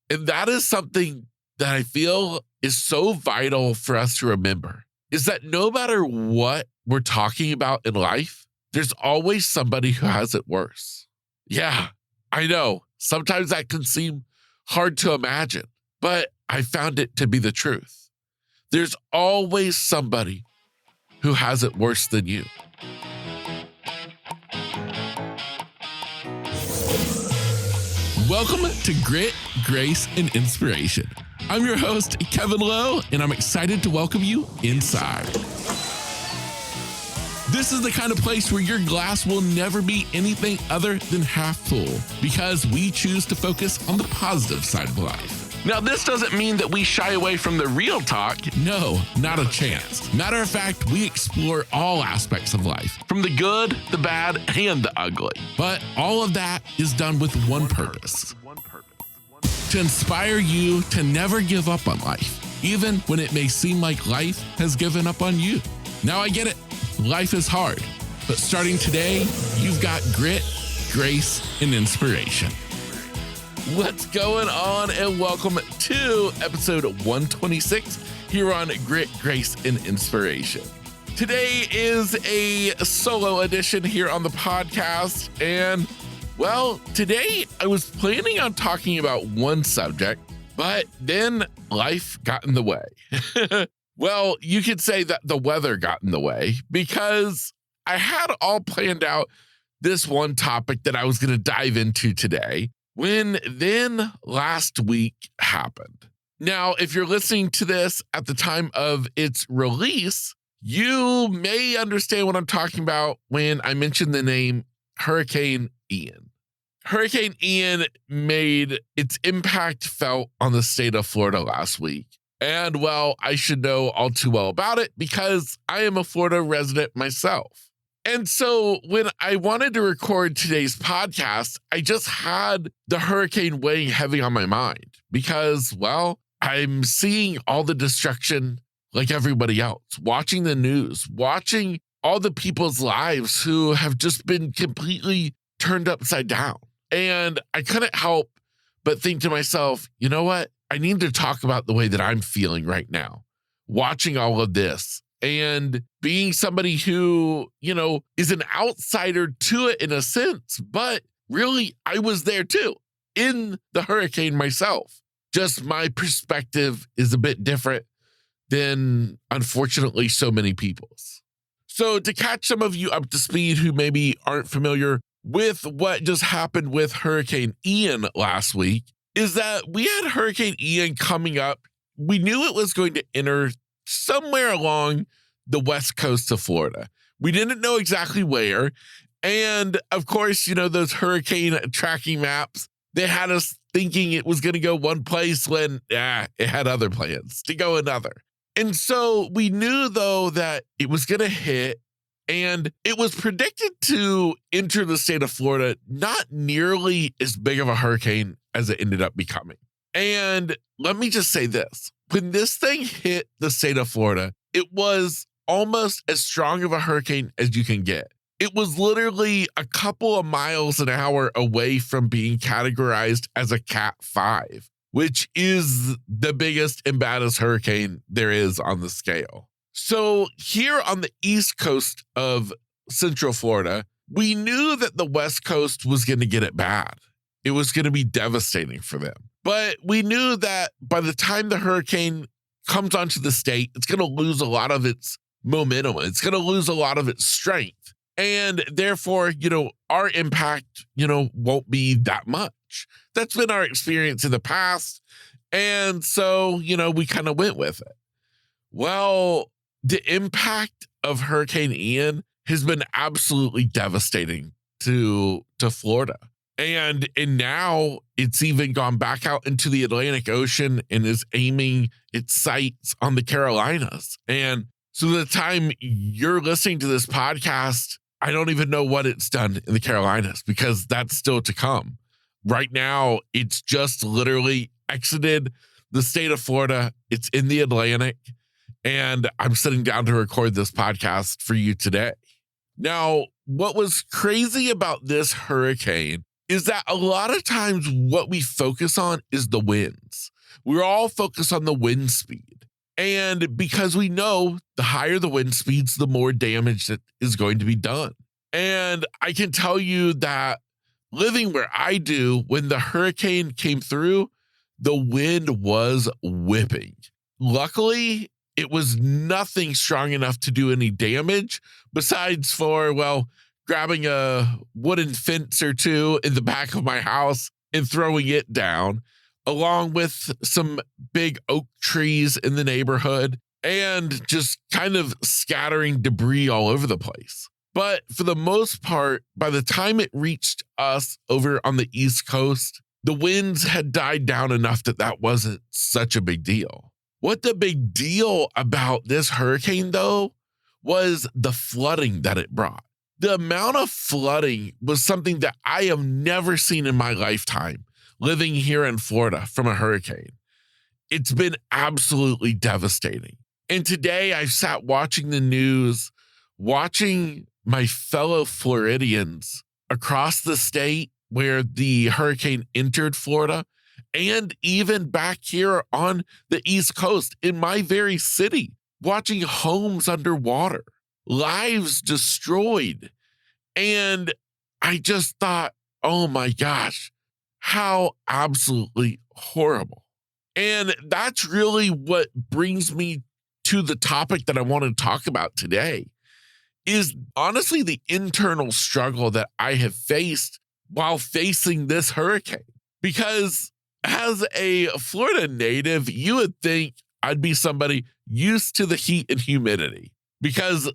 And that is something that I feel is so vital for us to remember, is that no matter what we're talking about in life, there's always somebody who has it worse. Yeah, I know. Sometimes that can seem hard to imagine, but I found it to be the truth. There's always somebody who has it worse than you. Welcome to Grit, Grace, and Inspiration. I'm your host, Kevin Lowe, and I'm excited to welcome you inside. This is the kind of place where your glass will never be anything other than half full, because we choose to focus on the positive side of life. Now, this doesn't mean that we shy away from the real talk. No, not a chance. Matter of fact, we explore all aspects of life, from the good, the bad, and the ugly. But all of that is done with one purpose: to inspire you to never give up on life, even when it may seem like life has given up on you. Now, I get it. Life is hard, but starting today, you've got grit, grace, and inspiration. What's going on, and welcome to episode 126 here on Grit, Grace, and Inspiration. Today is a solo edition here on the podcast, and well, today I was planning on talking about one subject, but then life got in the way. Well, you could say that the weather got in the way, because I had all planned out this one topic that I was going to dive into today, when then last week happened. Now, if you're listening to this at the time of its release, you may understand what I'm talking about when I mention the name Hurricane Ian. Hurricane Ian made its impact felt on the state of Florida last week. And well, I should know all too well about it because I am a Florida resident myself. And so when I wanted to record today's podcast, I just had the hurricane weighing heavy on my mind because, well, I'm seeing all the destruction like everybody else, watching the news, watching all the people's lives who have just been completely turned upside down. And I couldn't help but think to myself, you know what? I need to talk about the way that I'm feeling right now, watching all of this and being somebody who, is an outsider to it in a sense, but really I was there too in the hurricane myself. Just my perspective is a bit different than, unfortunately, so many people's. So to catch some of you up to speed who maybe aren't familiar with what just happened with Hurricane Ian last week, is that we had Hurricane Ian coming up. We knew it was going to enter somewhere along the west coast of Florida. We didn't know exactly where. And of course, those hurricane tracking maps, they had us thinking it was going to go one place when it had other plans to go another. And so we knew, though, that it was going to hit, and it was predicted to enter the state of Florida not nearly as big of a hurricane as it ended up becoming. And let me just say this. When this thing hit the state of Florida, it was almost as strong of a hurricane as you can get. It was literally a couple of miles an hour away from being categorized as a Cat 5, which is the biggest and baddest hurricane there is on the scale. So here on the east coast of Central Florida, we knew that the west coast was going to get it bad. It was going to be devastating for them. But we knew that by the time the hurricane comes onto the state, it's going to lose a lot of its momentum. It's going to lose a lot of its strength. And therefore, our impact, won't be that much. That's been our experience in the past. And so, we kind of went with it. Well, the impact of Hurricane Ian has been absolutely devastating to Florida. And now it's even gone back out into the Atlantic Ocean and is aiming its sights on the Carolinas. And so the time you're listening to this podcast, I don't even know what it's done in the Carolinas because that's still to come. Right now, it's just literally exited the state of Florida. It's in the Atlantic. And I'm sitting down to record this podcast for you today. Now, what was crazy about this hurricane is that a lot of times what we focus on is the winds. We're all focused on the wind speed. And because we know the higher the wind speeds, the more damage that is going to be done. And I can tell you that living where I do, when the hurricane came through, the wind was whipping. Luckily, it was nothing strong enough to do any damage besides for, well, grabbing a wooden fence or two in the back of my house and throwing it down, along with some big oak trees in the neighborhood and just kind of scattering debris all over the place. But for the most part, by the time it reached us over on the East Coast, the winds had died down enough that that wasn't such a big deal. What the big deal about this hurricane, though, was the flooding that it brought. The amount of flooding was something that I have never seen in my lifetime living here in Florida from a hurricane. It's been absolutely devastating. And today I sat watching the news, watching my fellow Floridians across the state where the hurricane entered Florida, and even back here on the East Coast in my very city, watching homes underwater, lives destroyed. And I just thought, oh my gosh, how absolutely horrible. And that's really what brings me to the topic that I want to talk about today, is honestly the internal struggle that I have faced while facing this hurricane. Because as a Florida native, you would think I'd be somebody used to the heat and humidity because,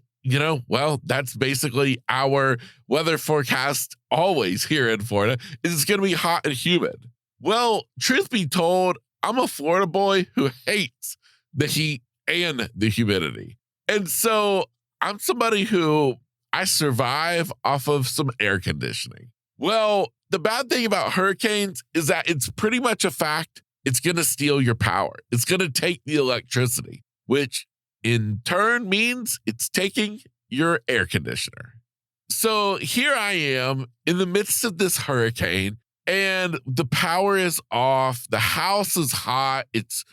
well, that's basically our weather forecast always here in Florida, is it's going to be hot and humid. Well, truth be told, I'm a Florida boy who hates the heat and the humidity. And so I'm somebody who I survive off of some air conditioning. Well, the bad thing about hurricanes is that it's pretty much a fact. It's going to steal your power. It's going to take the electricity, which in turn means it's taking your air conditioner. So here I am in the midst of this hurricane and the power is off. The house is hot. It's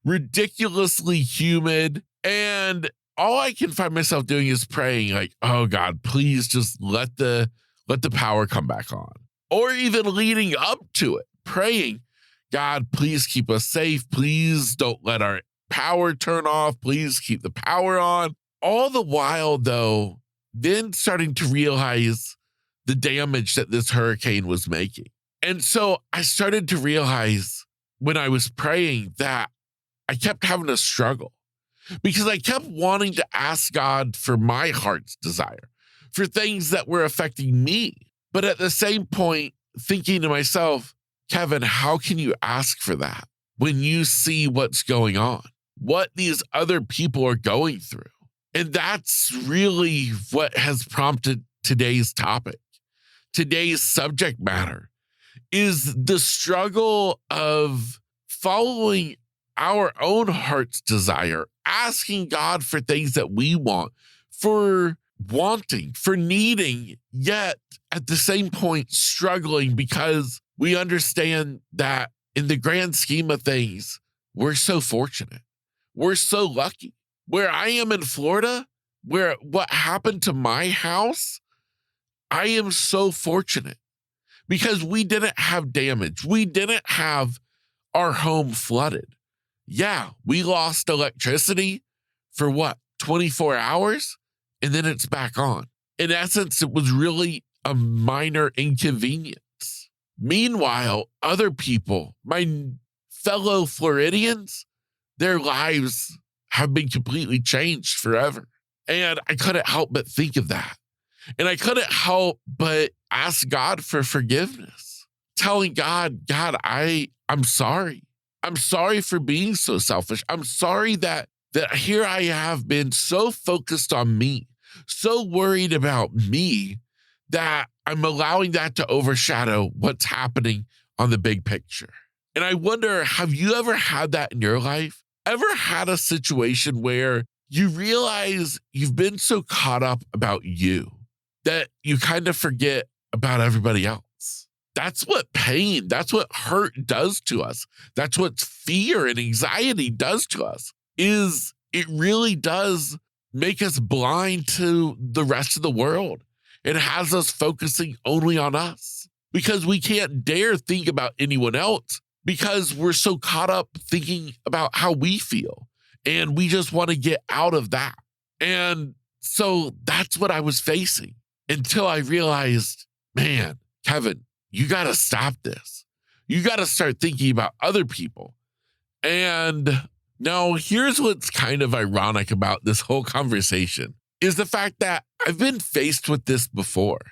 ridiculously humid. And all I can find myself doing is praying like, oh God, please just let the power come back on. Or even leading up to it, praying, God, please keep us safe. Please don't let our power turn off. Please keep the power on. All the while, though, then starting to realize the damage that this hurricane was making. And so I started to realize when I was praying that I kept having a struggle because I kept wanting to ask God for my heart's desire, for things that were affecting me. But at the same point, thinking to myself, Kevin, how can you ask for that when you see what's going on, what these other people are going through? And that's really what has prompted today's topic. Today's subject matter is the struggle of following our own heart's desire, asking God for things that we want, for wanting, for needing, yet at the same point struggling because we understand that in the grand scheme of things, we're so fortunate. We're so lucky. Where I am in Florida, where what happened to my house, I am so fortunate because we didn't have damage. We didn't have our home flooded. Yeah, we lost electricity for 24 hours? And then it's back on. In essence, it was really a minor inconvenience. Meanwhile, other people, my fellow Floridians, their lives have been completely changed forever. And I couldn't help but think of that. And I couldn't help but ask God for forgiveness, telling God, I'm sorry. I'm sorry for being so selfish. I'm sorry that here I have been so focused on me, so worried about me that I'm allowing that to overshadow what's happening on the big picture. And I wonder, have you ever had that in your life? Ever had a situation where you realize you've been so caught up about you that you kind of forget about everybody else? that's what pain, that's what hurt does to us. That's what fear and anxiety does to us, is it really does make us blind to the rest of the world. It has us focusing only on us because we can't dare think about anyone else because we're so caught up thinking about how we feel. And we just want to get out of that. And so that's what I was facing until I realized, man, Kevin, you got to stop this. You got to start thinking about other people. And now here's what's kind of ironic about this whole conversation is the fact that I've been faced with this before,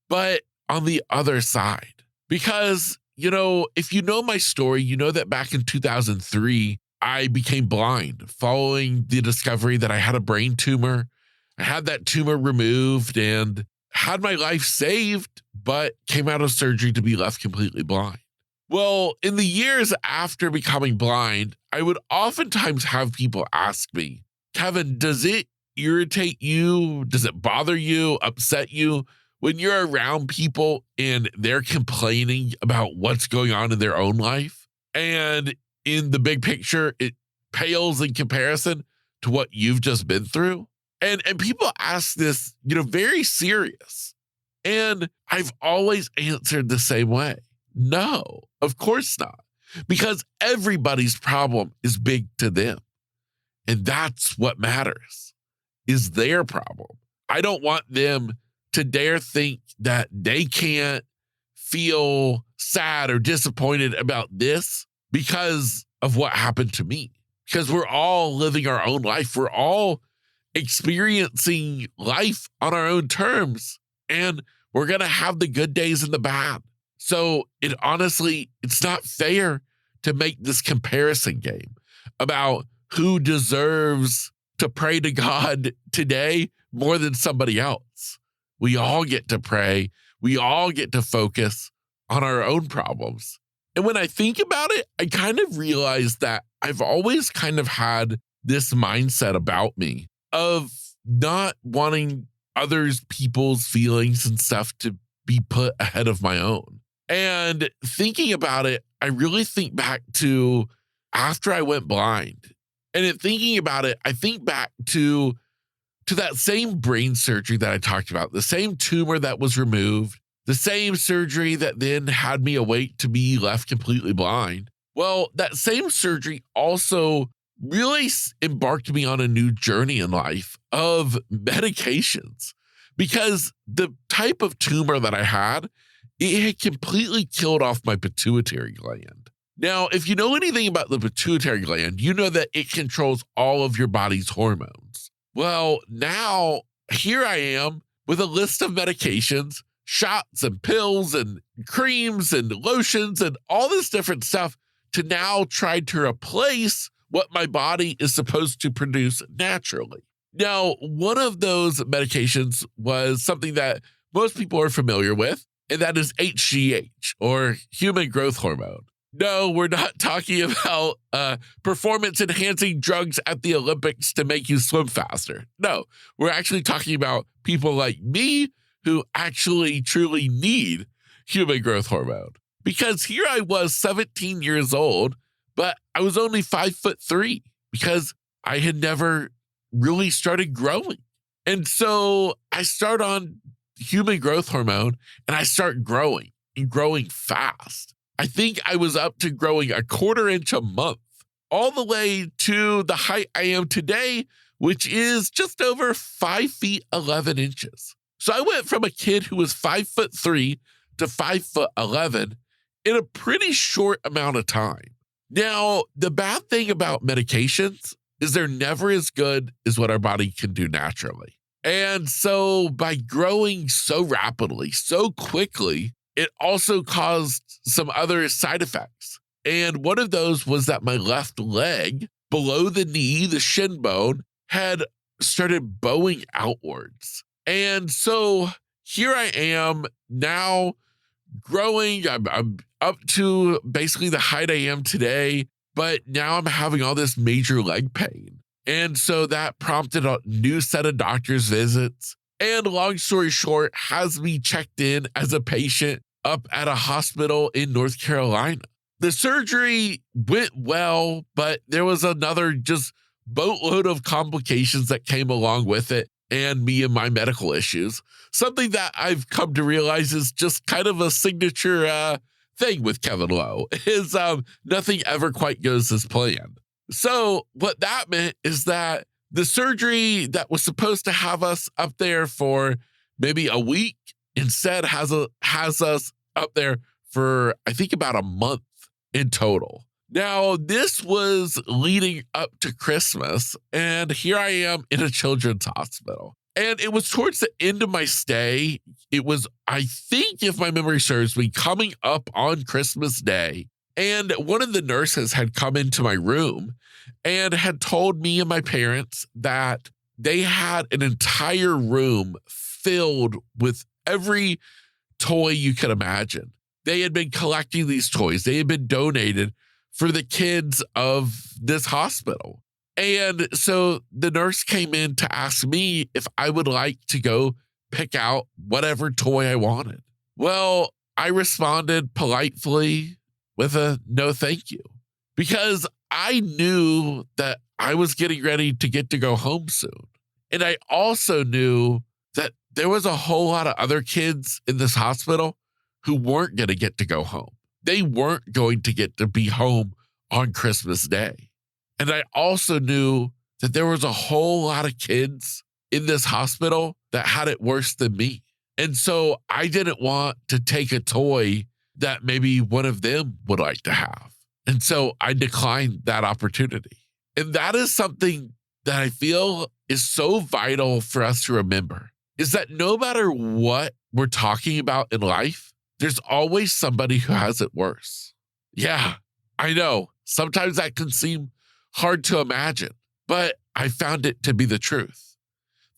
but on the other side, because, if you know my story, you know that back in 2003, I became blind following the discovery that I had a brain tumor. I had that tumor removed and had my life saved, but came out of surgery to be left completely blind. Well, in the years after becoming blind, I would oftentimes have people ask me, Kevin, does it irritate you? Does it bother you, upset you when you're around people and they're complaining about what's going on in their own life? And in the big picture, it pales in comparison to what you've just been through. And people ask this, very serious. And I've always answered the same way. No, of course not. Because everybody's problem is big to them. And that's what matters, is their problem. I don't want them to dare think that they can't feel sad or disappointed about this because of what happened to me. Because we're all living our own life. We're all experiencing life on our own terms. And we're going to have the good days and the bad. So it's not fair to make this comparison game about who deserves to pray to God today more than somebody else. We all get to pray. We all get to focus on our own problems. And when I think about it, I kind of realize that I've always kind of had this mindset about me of not wanting people's feelings and stuff to be put ahead of my own. And thinking about it, I really think back to after I went blind. And in thinking about it, I think back to that same brain surgery that I talked about, the same tumor that was removed, the same surgery that then had me awake to be left completely blind. Well, that same surgery also really embarked me on a new journey in life of medications, because the type of tumor that I had, it had completely killed off my pituitary gland. Now, if you know anything about the pituitary gland, you know that it controls all of your body's hormones. Well, now here I am with a list of medications, shots and pills and creams and lotions and all this different stuff to now try to replace what my body is supposed to produce naturally. Now, one of those medications was something that most people are familiar with, and that is HGH, or human growth hormone. No, we're not talking about performance-enhancing drugs at the Olympics to make you swim faster. No, we're actually talking about people like me who actually truly need human growth hormone. Because here I was 17 years old, but I was only 5'3" because I had never really started growing. And so I start on human growth hormone and I start growing and growing fast. I think I was up to growing 1/4 inch a month, all the way to the height I am today, which is just over 5 feet 11 inches. So I went from a kid who was 5'3" to 5'11" in a pretty short amount of time. Now, the bad thing about medications is they're never as good as what our body can do naturally. And so by growing so rapidly, so quickly, it also caused some other side effects. And one of those was that my left leg below the knee, the shin bone, had started bowing outwards. And so here I am now growing. I'm up to basically the height I am today, but now I'm having all this major leg pain. And so that prompted a new set of doctor's visits. And long story short, has me checked in as a patient up at a hospital in North Carolina. The surgery went well, but there was another just boatload of complications that came along with it, and me and my medical issues. Something that I've come to realize is just kind of a signature thing with Kevin Lowe is nothing ever quite goes as planned. So what that meant is that the surgery that was supposed to have us up there for maybe a week instead has us up there for, I think, about a month in total. Now, this was leading up to Christmas, and here I am in a children's hospital. And it was towards the end of my stay. It was, I think, if my memory serves me, coming up on Christmas Day. And one of the nurses had come into my room and had told me and my parents that they had an entire room filled with every toy you could imagine. They had been collecting these toys. They had been donated for the kids of this hospital. And so the nurse came in to ask me if I would like to go pick out whatever toy I wanted. Well, I responded politely with a no thank you, because I knew that I was getting ready to get to go home soon. And I also knew that there was a whole lot of other kids in this hospital who weren't going to get to go home. They weren't going to get to be home on Christmas Day. And I also knew that there was a whole lot of kids in this hospital that had it worse than me. And so I didn't want to take a toy that maybe one of them would like to have. And so I declined that opportunity. And that is something that I feel is so vital for us to remember, is that no matter what we're talking about in life, there's always somebody who has it worse. Yeah, I know. Sometimes that can seem hard to imagine, but I found it to be the truth.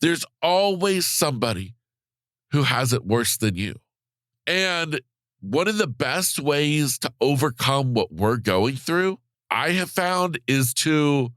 There's always somebody who has it worse than you. And one of the best ways to overcome what we're going through, I have found, is to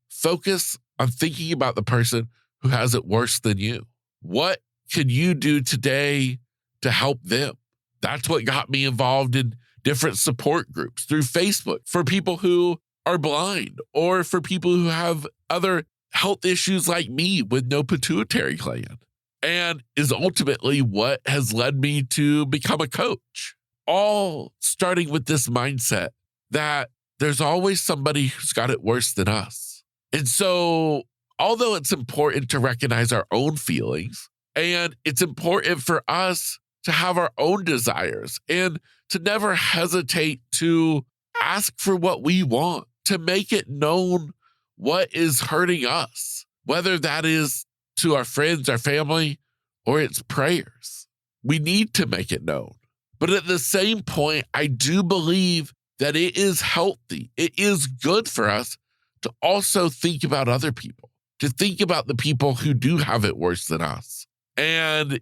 focus on thinking about the person who has it worse than you. What can you do today to help them? That's what got me involved in different support groups through Facebook for people who are blind, or for people who have other health issues like me with no pituitary gland, and is ultimately what has led me to become a coach. All starting with this mindset that there's always somebody who's got it worse than us. And so, although it's important to recognize our own feelings, and it's important for us to have our own desires and to never hesitate to ask for what we want, to make it known what is hurting us, whether that is to our friends, our family, or it's prayers. We need to make it known. But at the same point, I do believe that it is healthy. It is good for us to also think about other people, to think about the people who do have it worse than us. And,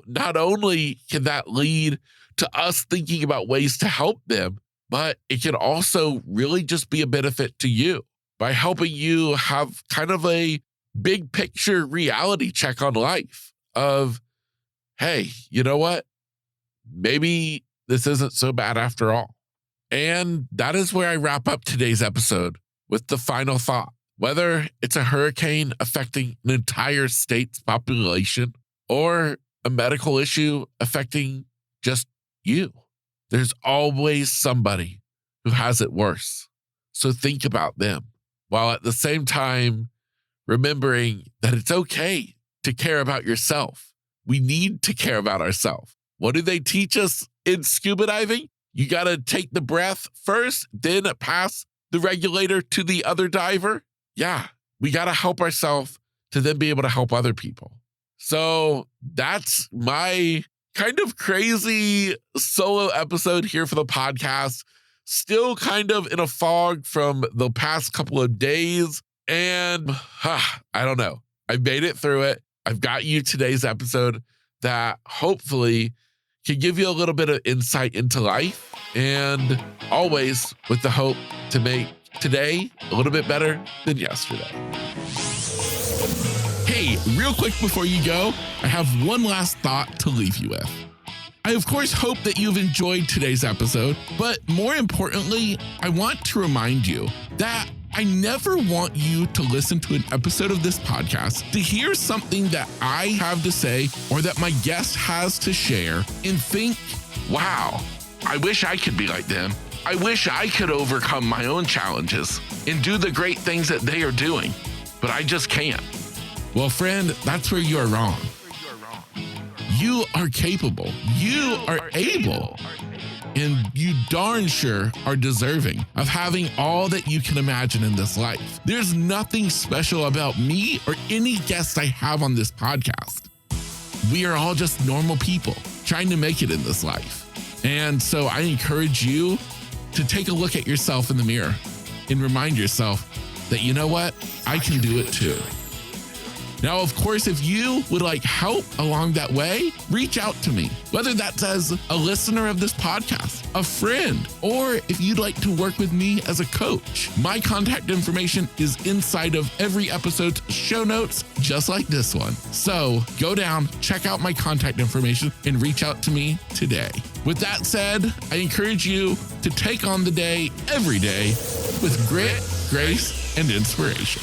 not only can that lead to us thinking about ways to help them, but it can also really just be a benefit to you by helping you have kind of a big picture reality check on life of, hey, you know what? Maybe this isn't so bad after all. And that is where I wrap up today's episode with the final thought. Whether it's a hurricane affecting an entire state's population or a medical issue affecting just you, there's always somebody who has it worse. So think about them, while at the same time remembering that it's okay to care about yourself. We need to care about ourselves. What do they teach us in scuba diving? You got to take the breath first, then pass the regulator to the other diver. Yeah, we got to help ourselves to then be able to help other people. So that's my kind of crazy solo episode here for the podcast. Still kind of in a fog from the past couple of days. And I don't know. I made it through it. I've got you today's episode that hopefully can give you a little bit of insight into life, and always with the hope to make today a little bit better than yesterday. Hey, real quick before you go, I have one last thought to leave you with. I, of course, hope that you've enjoyed today's episode, but more importantly, I want to remind you that I never want you to listen to an episode of this podcast to hear something that I have to say or that my guest has to share and think, wow, I wish I could be like them. I wish I could overcome my own challenges and do the great things that they are doing, but I just can't. Well, friend, that's where you are wrong. You are capable. You are able. And you darn sure are deserving of having all that you can imagine in this life. There's nothing special about me or any guest I have on this podcast. We are all just normal people trying to make it in this life. And so I encourage you to take a look at yourself in the mirror and remind yourself that, you know what, I can do it too. Now, of course, if you would like help along that way, reach out to me, whether that's as a listener of this podcast, a friend, or if you'd like to work with me as a coach. My contact information is inside of every episode's show notes, just like this one. So go down, check out my contact information, and reach out to me today. With that said, I encourage you to take on the day every day with grit, grace, and inspiration.